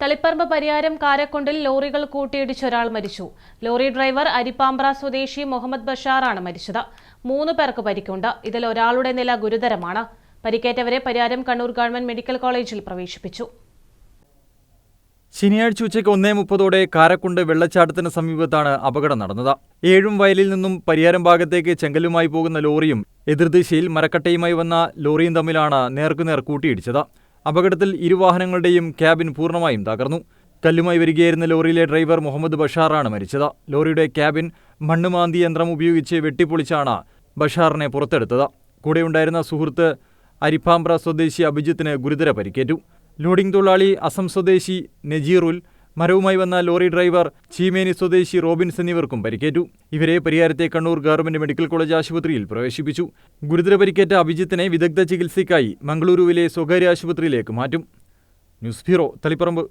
തളിപ്പറമ്പ് പരിയാരം കാരക്കൊണ്ടിൽ ലോറികൾ കൂട്ടിയിടിച്ച് ഒരാൾ മരിച്ചു. ലോറി ഡ്രൈവർ അരിപ്പാമ്പ്ര സ്വദേശി മുഹമ്മദ് ബഷാറാണ് മരിച്ചത്. 3 പേർക്ക് പരിക്കുണ്ട്. ഇതിൽ ഒരാളുടെ നില ഗുരുതരമാണ്. പരിക്കേറ്റവരെ പരിയാരം കണ്ണൂർ ഗവൺമെന്റ് മെഡിക്കൽ കോളേജിൽ പ്രവേശിപ്പിച്ചു. ശനിയാഴ്ച ഉച്ചയ്ക്ക് 1:30 കാരക്കുണ്ട് വെള്ളച്ചാട്ടത്തിന് സമീപത്താണ് അപകടം നടന്നത്. ഏഴും വയലിൽ നിന്നും പരിയാരം ഭാഗത്തേക്ക് ചെങ്കല്ലുമായി പോകുന്ന ലോറിയും എതിർദിശയിൽ മരക്കട്ടയുമായി വന്ന ലോറിയും തമ്മിലാണ് നേർക്കുനേർ കൂട്ടിയിടിച്ചത്. അപകടത്തിൽ ഇരുവാഹനങ്ങളുടെയും ക്യാബിൻ പൂർണ്ണമായും തകർന്നു. കല്ലുമായി വരികയായിരുന്ന ലോറിയിലെ ഡ്രൈവർ മുഹമ്മദ് ബഷാറാണ് മരിച്ചത്. ലോറിയുടെ ക്യാബിൻ മണ്ണുമാന്തി യന്ത്രം ഉപയോഗിച്ച് വെട്ടിപ്പൊളിച്ചാണ് ബഷാറിനെ പുറത്തെടുത്തത്. കൂടെയുണ്ടായിരുന്ന സുഹൃത്ത് അരിപ്പാമ്പ്ര സ്വദേശി അഭിജിത്തിന് ഗുരുതര പരിക്കേറ്റു. ലോഡിംഗ് തൊഴിലാളി അസം സ്വദേശി നജീറുൽ, മരവുമായി വന്ന ലോറി ഡ്രൈവർ ചീമേനി സ്വദേശി റോബിൻസ് എന്നിവർക്കും പരിക്കേറ്റു. ഇവരെ പരിയാരത്തെ കണ്ണൂർ ഗവൺമെന്റ് മെഡിക്കൽ കോളേജ് ആശുപത്രിയിൽ പ്രവേശിപ്പിച്ചു. ഗുരുതര പരിക്കേറ്റ അഭിജിത്തിനെ വിദഗ്ധ ചികിത്സയ്ക്കായി മംഗളൂരുവിലെ സ്വകാര്യ ആശുപത്രിയിലേക്ക് മാറ്റും. News bureau, Taliparamba.